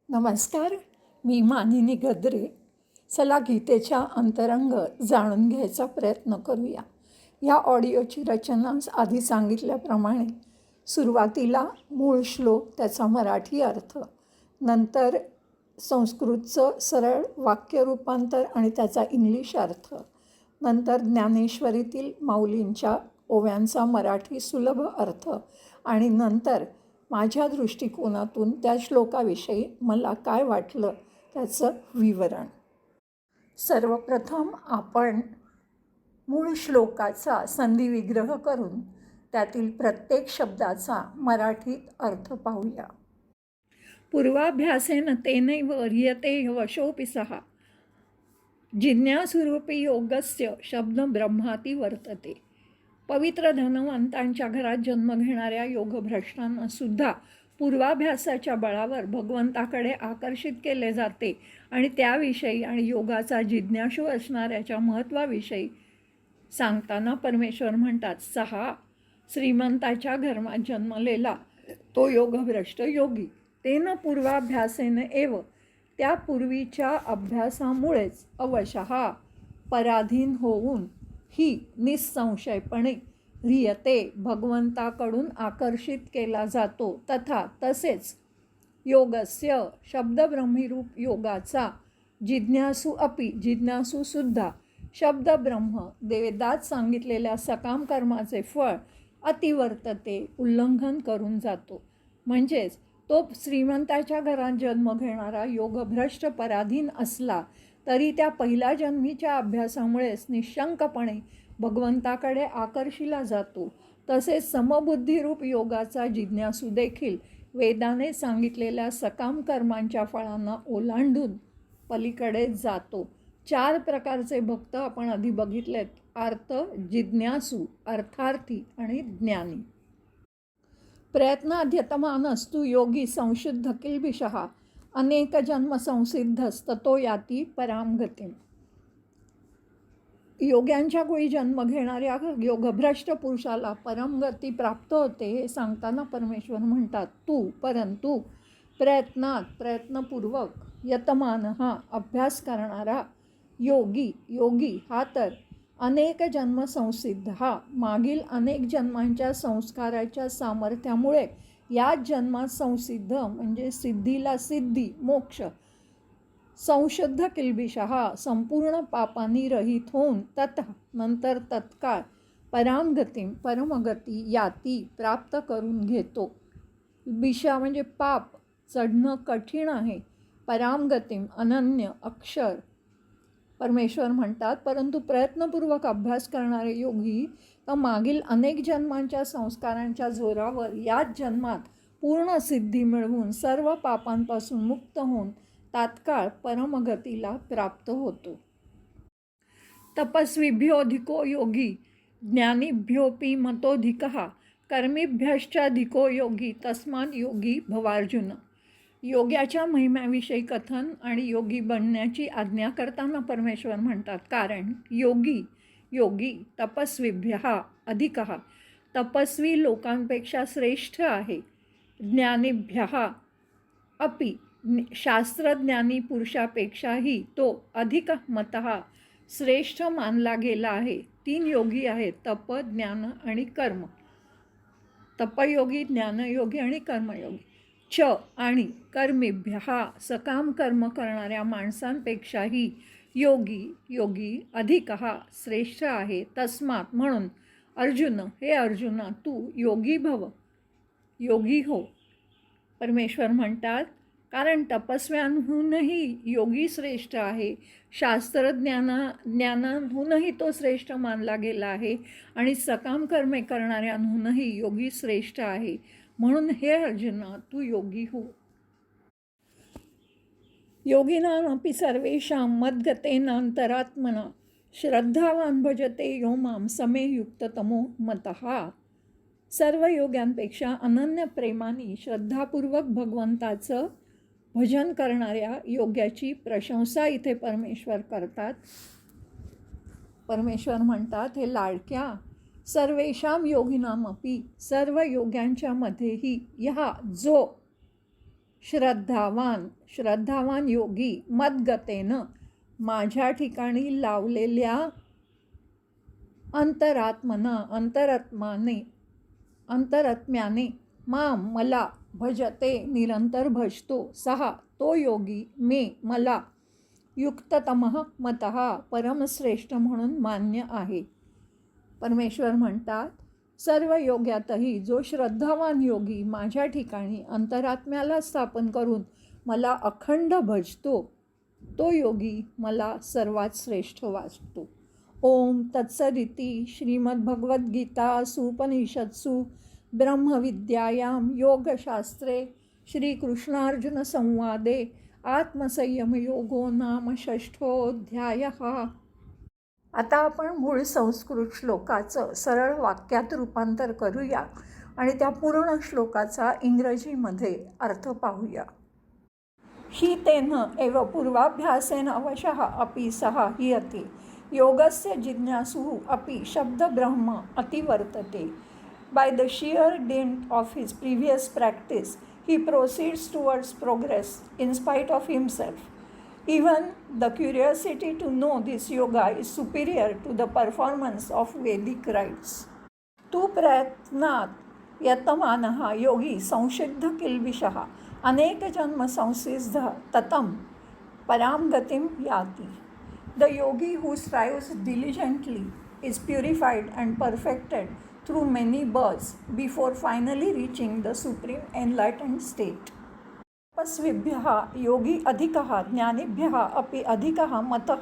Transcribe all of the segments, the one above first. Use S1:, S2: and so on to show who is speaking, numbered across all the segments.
S1: नमस्कार. मी मानिनी गद्रे. चला गीतेच्या अंतरंग जाणून घ्यायचा प्रयत्न करूया. या ऑडिओची रचना आधी सांगितल्याप्रमाणे सुरुवातीला मूळ श्लोक, त्याचा मराठी अर्थ, नंतर संस्कृतचं सरळ वाक्य रूपांतर आणि त्याचा इंग्लिश अर्थ, नंतर ज्ञानेश्वरीतील माऊलींच्या ओव्यांचा मराठी सुलभ अर्थ आणि नंतर माझ्या दृष्टिकोनातून त्या श्लोकाविषयी मला काय वाटलं त्याचं विवरण. सर्वप्रथम आपण मूळ श्लोकाचा संधिविग्रह करून त्यातील प्रत्येक शब्दाचा मराठीत अर्थ पाहूया. पूर्वाभ्यासेन तेनैव ह्रियते वशोऽपि सः जिज्ञासूरूपी योगस्य शब्द ब्रह्माती वर्तते. पवित्र धनवंतांच्या घरात जन्म घेणाऱ्या योगभ्रष्टांना सुद्धा पूर्वाभ्यासाच्या बळावर भगवंताकडे आकर्षित केले जाते आणि त्याविषयी आणि योगाचा जिज्ञासू असणाऱ्याच्या महत्त्वाविषयी सांगताना परमेश्वर म्हणतात, सहा श्रीमंताच्या घरात जन्मलेला तो योगभ्रष्ट योगी तेन पूर्वाभ्यासेन एव, त्या पूर्वीच्या अभ्यासामुळेच अवशः पराधीन होऊन ही निसंशयपणे ह्रियते भगवंताकडून आकर्षित केला जातो. तथा तसेच योगस्य शब्दब्रह्मीरूप योगाचा जिज्ञासू अपि, जिज्ञासूसुद्धा शब्दब्रह्म वेदात सांगितलेल्या सकाम कर्माचे फळ अतिवर्तते, उल्लंघन करून जातो. म्हणजेच तो श्रीमंताच्या घरात जन्म घेणारा योगभ्रष्ट पराधीन असला तरी त्या पहिल्या जन्मीच्या अभ्यासामुळेच निशंकपणे भगवंताकडे आकर्षिला जातो. तसेच समबुद्धिरूप योगाचा जिज्ञासू देखील वेदाने सांगितलेल्या सकाम कर्मांच्या फळांना ओलांडून पलीकडे जातो. 4 प्रकारचे भक्त आपण आधी बघितलेत: अर्थ, जिज्ञासू, अर्थार्थी आणि ज्ञानी. प्रयत्नाद्यतमानस्तु योगी संशुद्ध किल्बिषः अनेक जन्म संसिद्धस्ततो याती पराम गतिम. योग्यांच्या कुळी जन्म घेणाऱ्या योगभ्रष्ट पुरुषाला परमगती प्राप्त होते हे सांगताना परमेश्वर म्हणतात, परंतु प्रयत्नपूर्वक यतमान हा अभ्यास करणारा योगी हा तर अनेक जन्म संसिद्ध हा मागील अनेक जन्मांच्या संस्काराच्या सामर्थ्यामुळे याच जन्मात संसिद्ध म्हणजे सिद्धीला सिद्धी, मोक्ष, संशुद्ध किल्बिषः संपूर्ण पापांनी रहित होऊन ततः नंतर तत्काळ परामगतीम परमगती याती प्राप्त करून घेतो. बिषा म्हणजे पाप चढणं कठीण आहे, परामगतीम अनन्य अक्षर. परमेश्वर म्हणतात, परंतु प्रयत्नपूर्वक अभ्यास करणारे योगी तर मागील अनेक जन्मांच्या संस्कारांच्या जोरावर याच जन्मात पूर्ण सिद्धी मिळवून सर्व पापांपासून मुक्त होऊन तात्काळ परमगतीला प्राप्त होतो. तपस्वीभ्योऽधिको योगी ज्ञानीभ्योऽपि मतोऽधिकः कर्मीभ्यश्चाधिको योगी तस्मात् योगी भवार्जुन. योग्याच्या महिम्याविषयी कथन आणि योगी बनण्याची आज्ञा करताना परमेश्वर म्हणतात, कारण योगी तपस्वीभ्यः अधिकः तपस्वी लोकांपेक्षा श्रेष्ठ आहे. ज्ञानीभ्यः अपि शास्त्रज्ञानी पुरुषापेक्षाही तो अधिक मतः श्रेष्ठ मानला गेला आहे. 3 योगी आहेत: तप, ज्ञान आणि कर्म. तपयोगी, ज्ञानयोगी आणि कर्मयोगी. आणि कर्मीभ्यः सकाम कर्म करणाऱ्या माणसांपेक्षाही योगी अधिकः श्रेष्ठ आहे. तस्मात म्हणून हे अर्जुना तू योगी हो. परमेश्वर म्हणतात, कारण तपस्व्यांहूनही योगी श्रेष्ठ आहे, ज्ञानाहूनही तो श्रेष्ठ मानला गेला आहे आणि सकाम कर्मे करणाऱ्यांहूनही योगी श्रेष्ठ आहे. म्हणून हे अर्जुना तू योगी हो. योगिनामपि सर्वेषां मद्गतेनान्तरात्मना श्रद्धावान भजते यो मां समे युक्ततमो मतः. सर्व योग्यांपेक्षा अनन्य प्रेमाने श्रद्धापूर्वक भगवंताचं भजन करणाऱ्या योग्याची प्रशंसा इथे परमेश्वर करतात. परमेश्वर म्हणतात, हे लाडक्या, सर्वेषां योगिनामपि सर्व योग्यांच्या मध्येही जो श्रद्धावान योगी मद्गतेनं माझ्या ठिकाणी लावलेल्या अंतरात्म्याने मला भजते निरंतर भजतो, सहा तो योगी मला युक्ततमः मतः परमश्रेष्ठ म्हणून मान्य आहे. परमेश्वर म्हणतात, सर्व योग्यातही जो श्रद्धावान योगी माझ्या ठिकाणी अंतरात्म्याला स्थापन करून मला अखंड भजतो, तो योगी मला सर्वात श्रेष्ठ वाटतो. ओम तत्सदिति श्रीमद्भगवद्गीतासूपनिषत्सु ब्रह्मविद्यायां योगशास्त्रे श्रीकृष्णार्जुन संवादे आत्मसंयमयोगो नाम षष्ठोऽध्यायः. आता आपण मूळ संस्कृत श्लोकाचं सरळ वाक्यात रूपांतर करूया आणि त्या पूर्ण श्लोकाचा इंग्रजीमध्ये अर्थ पाहूया. हि तेन एव पूर्वाभ्यासेन अवशः अपि सः हीयते योगस्य जिज्ञासुः अपि शब्दब्रह्म अतिवर्तते. By the sheer dint of his previous practice, he proceeds towards progress in spite of himself. Even the curiosity to know this yoga is superior to the performance of Vedic rites. Tu prayatnat yatamaनः योगी संसिद्ध किल्बिषः अनेक जन्म संसिद्ध ततं परां गतिं याति. The yogi who strives diligently is purified and perfected through many births before finally reaching the supreme enlightened state. तपस्विभ्यः योगी अधिकः ज्ञानिभ्यः अपि अधिकः मतः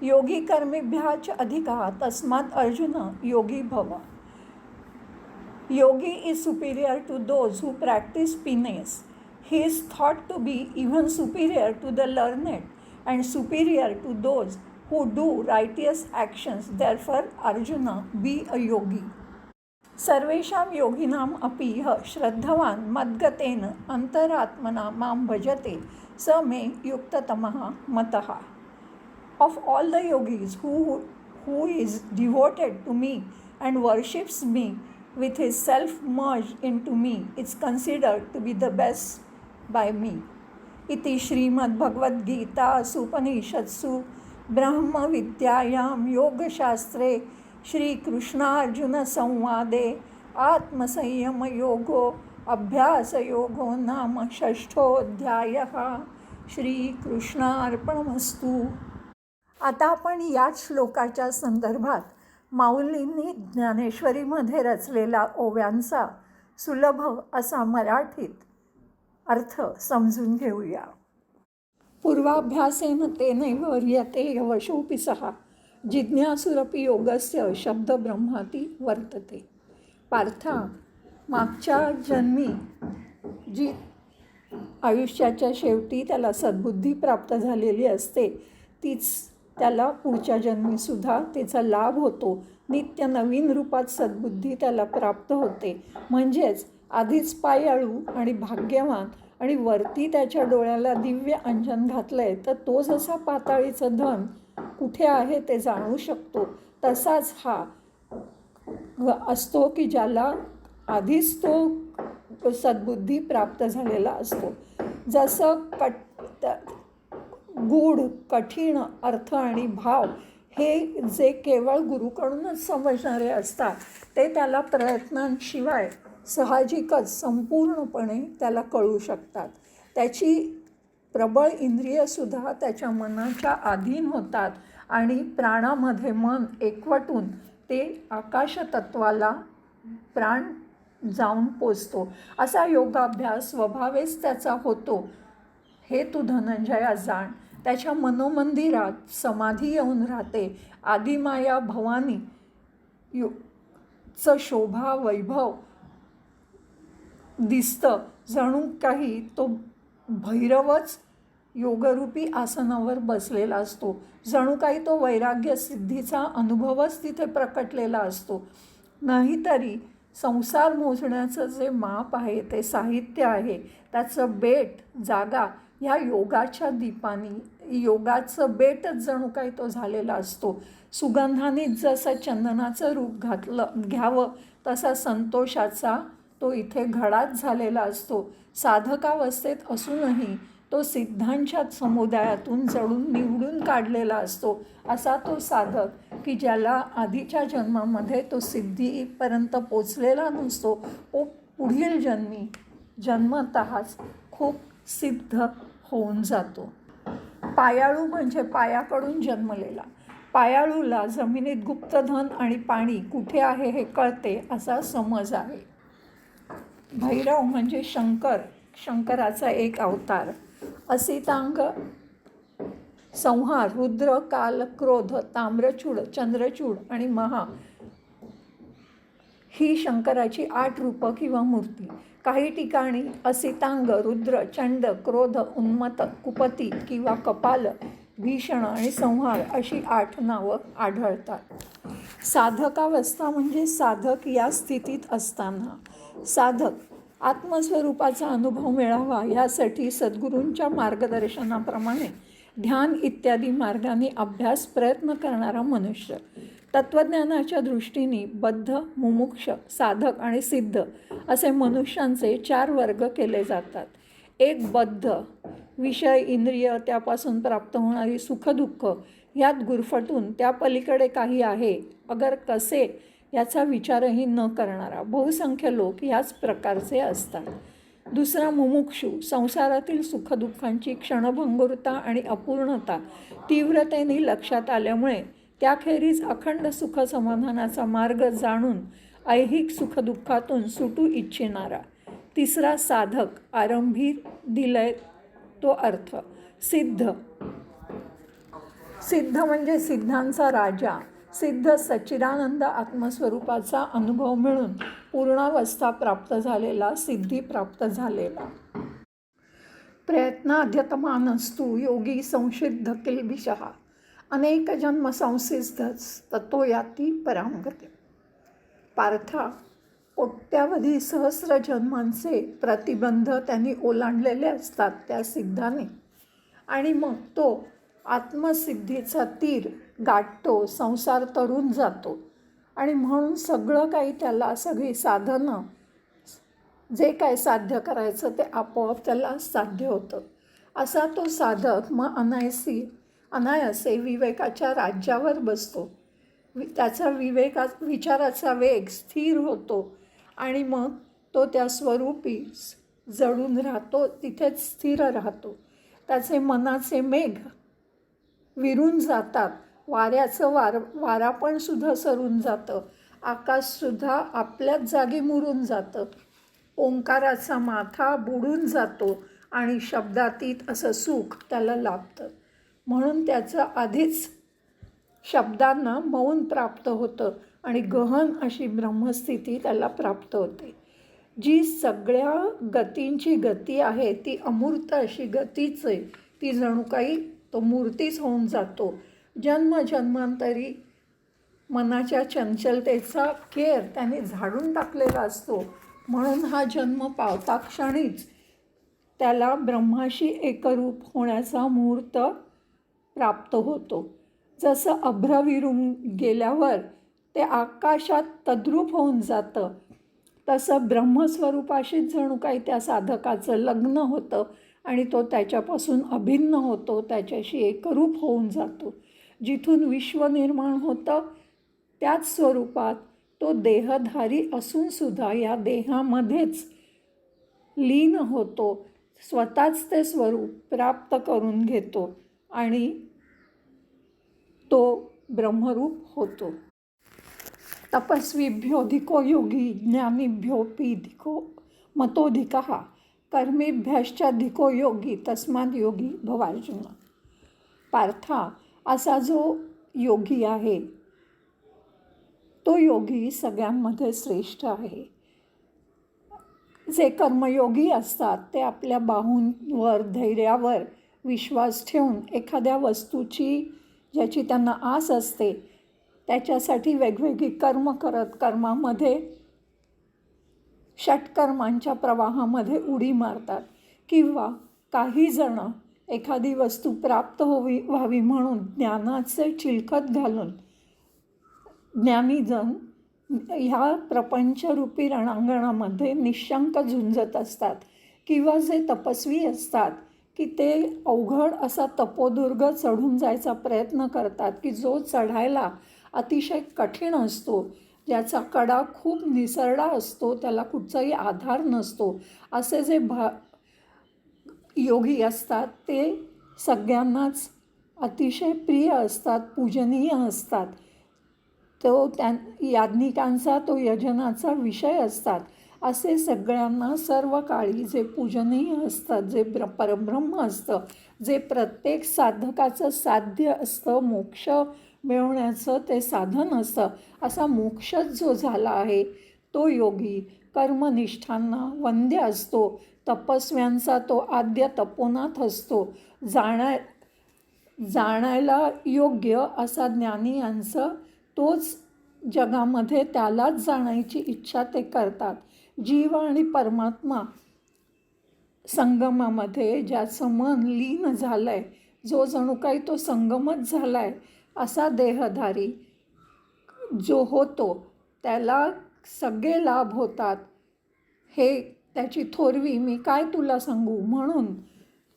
S1: योगी कर्मिभ्यः च अधिकः तस्मात् अर्जुन योगी भव. Yogi is superior to those who practice penance. He is thought to be even superior to the learned and superior to those who do righteous actions. Therefore, Arjuna, be a yogi. सर्वेषां योगिनाम् अपि यः श्रद्धवान् मद्गतेन अंतरात्मना मां भजते स मे युक्ततमः मतः. Of all the yogis who is devoted to me and worships me with his self merged into me is considered to be the best by me. इति श्रीमद्भगवद्गीतासूपनिषत्सु ब्रह्मविद्यायां योगशास्त्रे श्रीकृष्णार्जुन संवादे आत्मसंयमयोगो अभ्यासयोगो नाम षष्ठोऽध्यायः. श्रीकृष्णार्पणमस्तु. आता आपण याच श्लोकाच्या संदर्भात माऊलींनी ज्ञानेश्वरीमध्ये रचलेला ओव्यांचा सुलभ असा मराठीत अर्थ समजून घेऊया. पूर्वाभ्यासेन तेनैव वर्यते यवशोऽपि सः जिज्ञासुरपि योगस्य शब्दब्रह्माति वर्तते. पार्था, मागच्या जन्मी जी आयुष्याच्या शेवटी त्याला सद्बुद्धी प्राप्त झालेली असते तीच त्याला पुढच्या जन्मीसुद्धा त्याचा लाभ होतो. नित्य नवीन रूपात सद्बुद्धी त्याला प्राप्त होते. म्हणजेच आधीच पायाळू आणि भाग्यवान आणि वरती त्याच्या डोळ्याला दिव्य अंजन घातलंय तर तो जसा पाताळीचं धन कुठे आहे ते जाणू शकतो, तसाच हा असतो की ज्याला आधीच तो सद्बुद्धी प्राप्त झालेला असतो. जसं गूढ कठीण अर्थ आणि भाव हे जे केवळ गुरुकडूनच समजणारे असतात ते त्याला प्रयत्नांशिवाय साहजिकच संपूर्णपणे त्याला कळू शकतात. त्याची प्रबळ इंद्रियसुद्धा त्याच्या मनाच्या अधीन होतात आणि प्राणामध्ये मन एकवटून ते आकाशतत्वाला प्राण जाऊन पोचतो. असा योगाभ्यास स्वभावेच त्याचा होतो हे तू धनंजया जाण. त्याच्या मनोमंदिरात समाधी येऊन राहते. आदिमाया भवानी चं शोभा वैभव दिसतं. जणू काही तो भैरवच योगरूपी आसनावर बसलेला असतो. जणू काही तो वैराग्य सिद्धीचा अनुभवच तिथे प्रकटलेला असतो. नाहीतरी संसार मोजण्याचं जे माप आहे ते साहित्य आहे त्याचं बेट जागा ह्या योगाच्या दीपानी योगाचं बेटच जणू काही तो झालेला असतो. सुगंधाने जसं चंदनाचं रूप घ्यावं तसा संतोषाचा तो इथे घडाच झालेला असतो. साधकावस्थेत असूनही तो सिद्धांच्या समुदायातून जडून निवडून काढलेला असतो. असा तो साधक की ज्याला आधीच्या जन्मामध्ये तो सिद्धीपर्यंत पोचलेला नसतो, तो पुढील जन्मी जन्मतःच खूप सिद्ध होऊन जातो. पायाळू म्हणजे पायाकडून जन्मलेला. पायाळूला जमिनीत गुप्तधन आणि पाणी कुठे आहे हे कळते असा समज आहे. भैरव म्हणजे शंकर, शंकराचा एक अवतार. असितांग, संहार, रुद्र, काल, क्रोध, ताम्रचूड, चंद्रचूड आणि महा ही शंकराची 8 रूपं किंवा मूर्ती. काही ठिकाणी असितांग, रुद्र, चंड, क्रोध, उन्मत्त, कुपती किंवा कपाल, भीषण आणि संहार अशी 8 नावं आढळतात. साधकावस्था म्हणजे साधक या स्थितीत असताना. साधक आत्मस्वरूपाचा अनुभव मिळावा यासाठी सद्गुरूंच्या मार्गदर्शनाप्रमाणे ध्यान इत्यादी मार्गाने अभ्यास प्रयत्न करणारा मनुष्य. तत्त्वज्ञानाच्या दृष्टीने बद्ध, मुमुक्ष, साधक आणि सिद्ध असे मनुष्यांचे 4 वर्ग केले जातात. एक बद्ध, विषय, इंद्रिय, त्यापासून प्राप्त होणारी सुखदुःख यात गुरफटून त्या पलीकडे काही आहे अगर कसे याचा विचारही न करणारा. बहुसंख्य लोक याच प्रकारचे असतात. दुसरा मुमुक्षू, संसारातील सुखदुःखांची क्षणभंगुरता आणि अपूर्णता तीव्रतेने लक्षात आल्यामुळे त्याखेरीज अखंड सुख समाधानाचा मार्ग जाणून ऐहिक सुखदुःखातून सुटू इच्छिणारा. तिसरा साधक, आरंभी दिलाय तो अर्थ. सिद्ध, सिद्ध म्हणजे सिद्धांचा राजा. सिद्ध सच्चिदानंद आत्मस्वरूपाचा अनुभव मिळून पूर्णावस्था प्राप्त झालेला, सिद्धी प्राप्त झालेला. प्रयत्नाद्यतमानस्तु योगी संसिद्ध किल्बिषः अनेक जन्म संसिद्धच ततो याती परांगती. पार्था, कोट्यावधी सहस्र जन्मांचे प्रतिबंध त्यांनी ओलांडलेले असतात त्या सिद्धाने, आणि मग तो आत्मसिद्धीचा तीर गाठतो, संसार तरून जातो, आणि म्हणून सगळं काही त्याला, सगळी साधनं, जे काय साध्य करायचं ते आपोआप त्याला साध्य होतं. असा तो साधक मग अनायासे विवेकाच्या राज्यावर बसतो. त्याचा विचाराचा वेग स्थिर होतो आणि मग तो त्या स्वरूपी जडून राहतो, तिथेच स्थिर राहतो. त्याचे मनाचे मेघ विरून जातात. वाऱ्याचं वारा पण सुद्धा सरून जातं. आकाशसुद्धा आपल्याच जागी मुरून जातं. ओंकाराचा माथा बुडून जातो आणि शब्दातीत असं सुख त्याला लाभतं. म्हणून त्याचं आधीच शब्दांना मौन प्राप्त होतं आणि गहन अशी ब्रह्मस्थिती त्याला प्राप्त होते. जी सगळ्या गतींची गती आहे ती अमूर्त अशी गतीच आहे. ती जणू काही तो मूर्तीच होऊन जातो. जन्मजन्मांतरी मनाच्या चंचलतेचा केर त्याने झाडून टाकलेला असतो. म्हणून हा जन्म पावता क्षणीच त्याला ब्रह्माशी एकरूप होण्याचा मुहूर्त प्राप्त होतो. जसं अभ्र विरून गेल्यावर ते आकाशात तद्रूप होऊन जातं, तसं ब्रह्मस्वरूपाशीच जणू काही त्या साधकाचं लग्न होतं आणि तो त्याच्यापासून अभिन्न होतो, त्याच्याशी एकरूप होऊन जातो. जिथून विश्व निर्माण होतं त्याच स्वरूपात तो देहधारी असूनसुद्धा या देहामध्येच लीन होतो. स्वतःच ते स्वरूप प्राप्त करून घेतो आणि तो ब्रह्मरूप होतो. तपस्वीभ्योऽधिको योगी ज्ञानीभ्योऽपीधिको मतोऽधिकः कर्मीभ्यश्चाधिको योगी तस्माद् योगी भवार्जुन. पार्था, असा जो योगी आहे तो योगी सगळ्यांमध्ये श्रेष्ठ आहे. जे कर्मयोगी असतात ते आपल्या बाहूंवर, धैर्यावर विश्वास ठेवून एखाद्या वस्तूची, ज्याची त्यांना आस असते, त्याच्यासाठी वेगवेगळी कर्म करत कर्मामध्ये, षटकर्मांच्या प्रवाहामध्ये उडी मारतात. किंवा काही जण एखादी वस्तू प्राप्त व्हावी म्हणून ज्ञानाचे चिलखत घालून ज्ञानीजन ह्या प्रपंचरूपी रणांगणामध्ये निशंक झुंजत असतात, किंवा जे तपस्वी असतात की ते अवघड असा तपोदुर्ग चढून जायचा प्रयत्न करतात, की जो चढायला अतिशय कठीण असतो, ज्याचा कडा खूप निसरडा असतो, त्याला कुठचाही आधार नसतो, असे जे योगी असतात ते सगळ्यांनाच अतिशय प्रिय असतात, पूजनीय असतात. तो याज्ञिकांचा तो यजनाचा विषय असतात. असे सगळ्यांना सर्व काळी जे पूजनीय असतात, जे परब्रह्म असतं, जे प्रत्येक साधकाचं साध्य असतं, मोक्ष मिळवण्याचं ते साधन असतं, असा मोक्षच जो झाला आहे तो योगी कर्मनिष्ठांना वंद्य असतो. तपस्व्यांचा तो आद्य तपोनाथ असतो. जाणायला योग्य असा ज्ञानी यांचं तोच जगामध्ये त्यालाच जाण्याची इच्छा ते करतात. जीव आणि परमात्मा संगमामध्ये ज्याचं मन लीन झालं आहे, जो जणू काही तो संगमच झाला आहे, असा देहधारी जो होतो त्याला सगळे लाभ होतात. हे त्याची थोरवी मी काय तुला सांगू. म्हणून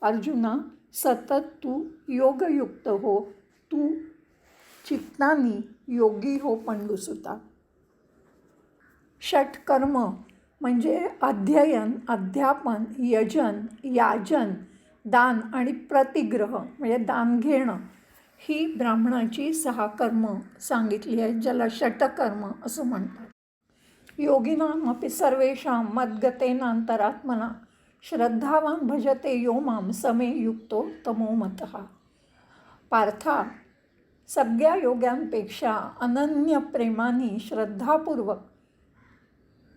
S1: अर्जुना, सतत तू योगयुक्त हो, तू चित्तानी योगी हो पंडुसुता. षटकर्म म्हणजे अध्ययन, अध्यापन, यजन, याजन, दान आणि प्रतिग्रह म्हणजे दान घेणं, ही ब्राह्मणाची 6 कर्म सांगितली आहेत, ज्याला षटकर्म असं म्हणतात. योगिनामपि सर्वेषां मद्गतेनांतरात्मना श्रद्धावान भजते यो मां समे युक्तो तमो मतः. पार्था, सगळ्या योग्यांपेक्षा अनन्य प्रेमाने श्रद्धापूर्वक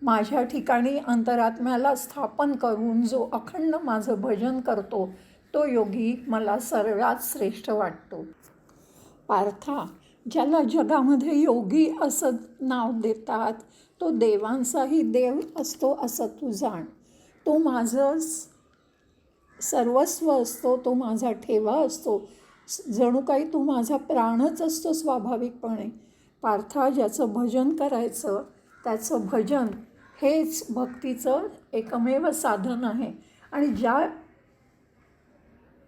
S1: माझ्या ठिकाणी अंतरात्म्याला स्थापन करून जो अखंड माझं भजन करतो तो योगी मला सर्वात श्रेष्ठ वाटतो. पार्था, ज्याला जगामध्ये योगी असं नाव देतात, तो देवांचाही देव असतो असं तू जाण. तो माझं सर्वस्व असतो, तो माझा ठेवा असतो, जणू काही तो माझा प्राणच असतो स्वाभाविकपणे. पार्था, ज्याचं भजन करायचं त्याचं भजन हेच भक्तीचं एकमेव साधन आहे. आणि ज्या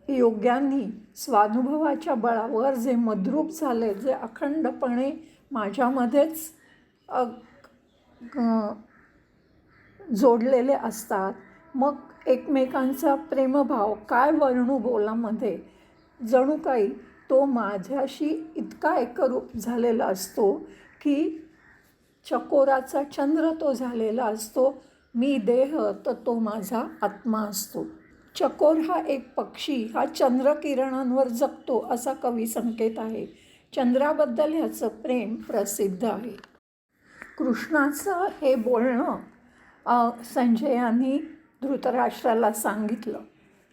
S1: योग्यांनी स्वानुभवाच्या बळावर जे मद्रूप झाले, जे अखंडपणे माझ्यामध्येच जोडलेले असतात, मग एकमेकांचा प्रेमभाव काय वर्णू बोलामध्ये, जणू काही तो माझ्याशी इतका एकरूप झालेला असतो की चकोराचा चंद्र तो झालेला असतो. मी देह तर तो माझा आत्मा असतो. चकोर हा एक पक्षी हा चंद्रकिरणांवर जगतो असा कवी संकेत आहे. चंद्राबद्दल ह्याचं प्रेम प्रसिद्ध आहे. कृष्णाचं हे बोलणं संजयाने धृतराष्ट्राला सांगितलं.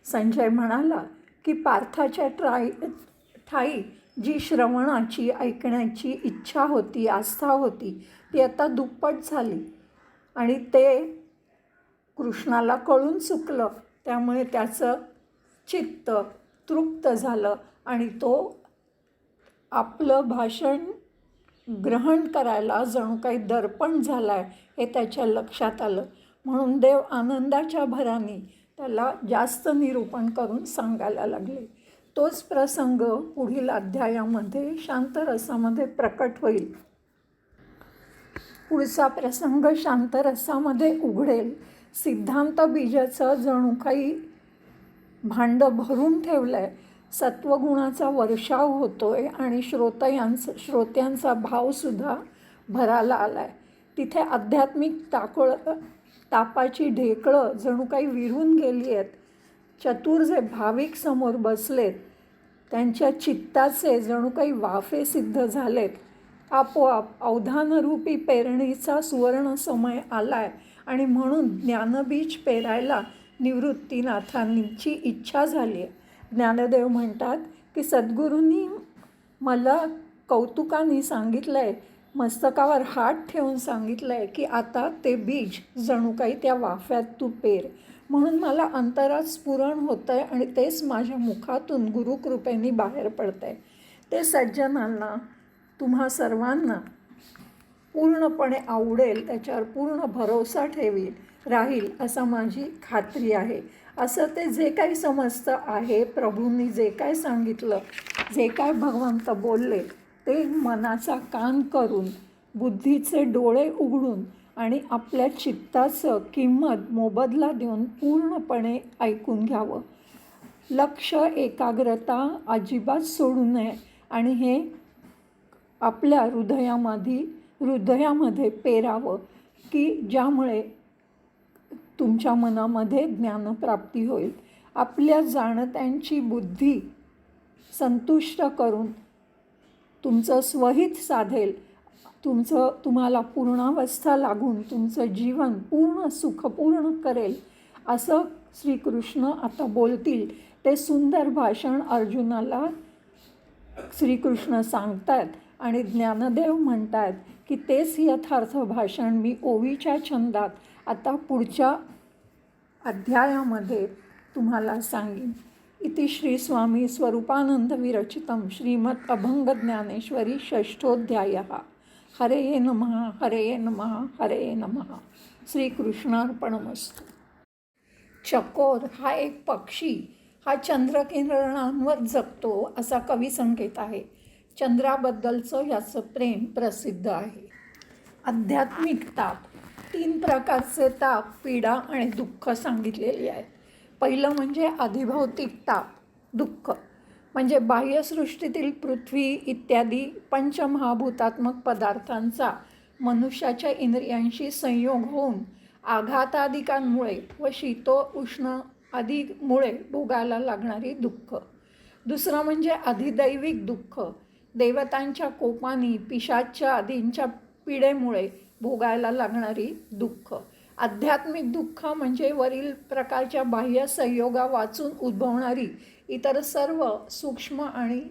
S1: संजय म्हणाला की पार्थाच्या ठाई जी श्रवणाची, ऐकण्याची इच्छा होती, आस्था होती, ती आता दुप्पट झाली. आणि ते कृष्णाला कळून चुकलं. त्यामुळे त्याचं चित्त तृप्त झालं आणि तो आपलं भाषण ग्रहण करायला जणू काही दर्पण झाला आहे हे त्याच्या लक्षात आलं. म्हणून देव आनंदाच्या भराने त्याला जास्त निरूपण करून सांगायला लागले. तोच प्रसंग पुढील अध्यायामध्ये शांतरसामध्ये प्रकट होईल. पुढचा प्रसंग शांतरसामध्ये उघडेल. सिद्धांत बीजाचं जणू काही भांडं भरून ठेवलं आहे. सत्वगुणाचा वर्षाव होतो आहे आणि श्रोत्यांचा भावसुद्धा भराला आला आहे. तिथे आध्यात्मिक तापाची ढेकळं जणू काही विरून गेली आहेत. चतुर जे भाविक समोर बसलेत त्यांच्या चित्ताचे जणू काही वाफे सिद्ध झालेत. आपोआप अवधानरूपी पेरणीचा सुवर्ण समय आला आहे आणि म्हणून ज्ञानबीज पेरायला निवृत्तीनाथांची इच्छा झाली आहे. ज्ञानदेव म्हणतात की सद्गुरूंनी मला कौतुकाने सांगितलं आहे, मस्तकावर हात ठेवून सांगितलं आहे की आता ते बीज जणू काही त्या वाफ्यात तू पेर. म्हणून मला अंतरात स्फुरण होतं आहे आणि तेच माझ्या मुखातून गुरुकृपेने बाहेर पडतं आहे. ते सज्जनांना, तुम्हा सर्वांना पूर्णपणे आवडेल, त्याच्यावर पूर्ण भरोसा राहील असं माझी खात्री आहे. असं ते जे काही समजतं आहे, प्रभूंनी जे काय सांगितलं, जे काय भगवंत बोलले, ते मनाचा कान करून, बुद्धीचे डोळे उघडून आणि आपल्या चित्ताचं किंमत मोबदला देऊन पूर्णपणे ऐकून घ्यावं. लक्ष, एकाग्रता अजिबात सोडू नये आणि हे आपल्या हृदयामध्ये पेरावं, की ज्यामुळे तुमच्या मनामध्ये ज्ञानप्राप्ती होईल. आपल्या जाणत्यांची बुद्धी संतुष्ट करून तुमचं स्वहित साधेल, तुम्हाला पूर्णावस्था लागून तुमचं जीवन पूर्ण सुखपूर्ण करेल असं श्रीकृष्ण आता बोलतील. ते सुंदर भाषण अर्जुनाला श्रीकृष्ण सांगतायत आणि ज्ञानदेव म्हणतात की तेच यथार्थ भाषण मी ओवीच्या छंदात आता पुढच्या अध्यायामध्ये तुम्हाला सांगेन. इति श्री स्वामी स्वरूपानंद विरचितं श्रीमद् अभंग ज्ञानेश्वरी षष्ठोध्यायः. हरे नमः, हरे नमः, हरे नमः. श्रीकृष्णार्पणमस्तु. चकोर हा एक पक्षी हा चंद्रकिरणांवर जगतो असा कवी संकेत आहे. चंद्राबद्दलचं याचं प्रेम प्रसिद्ध आहे. आध्यात्मिक ताप, 3 प्रकारचे ताप, पीडा आणि दुःख सांगितलेली आहेत. पहिलं म्हणजे अधिभौतिक ताप, दुःख म्हणजे बाह्यसृष्टीतील पृथ्वी इत्यादी पंचमहाभूतात्मक पदार्थांचा मनुष्याच्या इंद्रियांशी संयोग होऊन आघातादिकांमुळे व उष्ण आदीमुळे भोगायला लागणारी दुःख. दुसरं म्हणजे अधिदैविक दुःख, देवतांच्या कोपानी, पिशाच्च्या आदींच्या पीडेमुळे भोगायला लागणारी दुःख. आध्यात्मिक दुःख म्हणजे वरील प्रकारच्या बाह्य संयोगा वाचून उद्भवणारी इतर सर्व सूक्ष्म आणि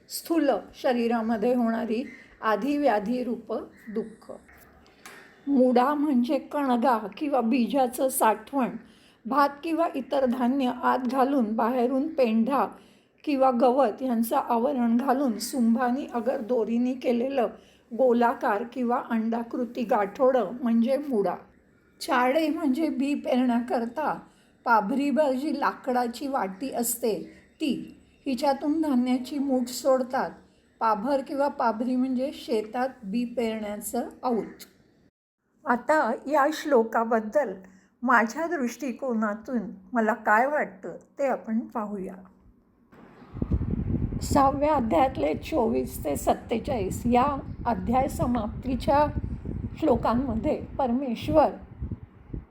S1: स्थूल शरीरामध्ये होणारी आधिव्याधी रूप दुःख. मुडा म्हणजे कणगा किंवा बीजाचं साठवण, भात किंवा इतर धान्य आत घालून बाहेरून पेंढा किंवा गवत यांचं आवरण घालून सुंभानी अगर दोरीने केलेलं गोलाकार किंवा अंडाकृती गाठोडं म्हणजे मुडा. चाळे म्हणजे बी पेरण्याकरता पाभरीभर जी लाकडाची वाटी असते ती, हिच्यातून धान्याची मूठ सोडतात. पाभर किंवा पाभरी म्हणजे शेतात बी पेरण्याचं औत. आता या श्लोकाबद्दल माझ्या दृष्टिकोनातून मला काय वाटतं ते आपण पाहूया. 6व्या अध्यायातले 24 ते 47 या अध्याय समाप्तीच्या श्लोकांमध्ये परमेश्वर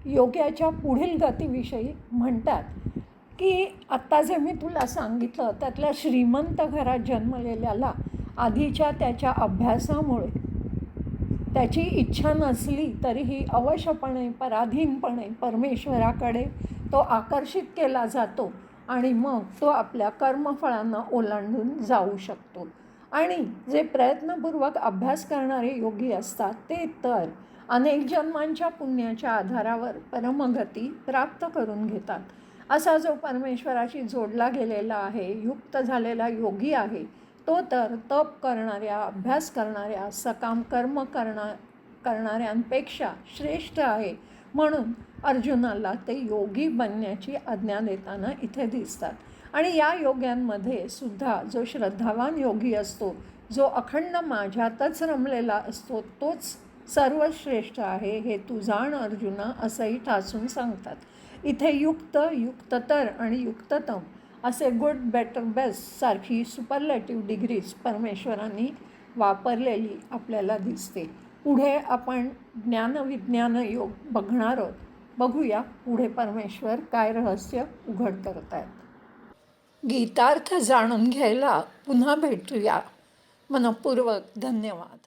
S1: योग्याच्या पुढील गतीविषयी म्हणतात की आत्ता जे मी तुला सांगितलं त्यातल्या श्रीमंत घरात जन्मलेल्याला आधीच्या त्याच्या अभ्यासामुळे त्याची इच्छा नसली तरीही अवश्यपणे पराधीनपणे परमेश्वराकडे तो आकर्षित केला जातो आणि मग तो आपल्या कर्मफळांना ओलांडून जाऊ शकतो. आणि जे प्रयत्नपूर्वक अभ्यास करणारे योगी असतात ते तर अनेक जन्मांच्या पुण्याच्या आधारावर परमगती प्राप्त करून घेतात. असा जो परमेश्वराशी जोडला गेलेला आहे, युक्त झालेला योगी आहे, तो तर तप करणाऱ्या, अभ्यास करणाऱ्या, सकाम कर्म करणाऱ्यांपेक्षा श्रेष्ठ आहे. म्हणून अर्जुनाला ते योगी बनण्याची आज्ञा देताना इथे दिसतात. आणि या योग्यांमध्ये सुद्धा जो श्रद्धावान योगी असतो, जो अखंड माझ्यातच रमलेला असतो, तोच सर्वश्रेष्ठ आहे हे तू जाण अर्जुना, असंही ठासून सांगतात. इथे युक्त, युक्ततर आणि युक्ततम असे गुड, बेटर, बेस्ट सारखी सुपरलेटिव्ह डिग्रीज परमेश्वरांनी वापरलेली आपल्याला दिसते. पुढे आपण ज्ञानविज्ञान योग बघणार आहोत. बघूया पुढे परमेश्वर काय रहस्य उघड करत आहेत. गीतार्थ जाणून घ्यायला पुन्हा भेटूया. मनःपूर्वक धन्यवाद.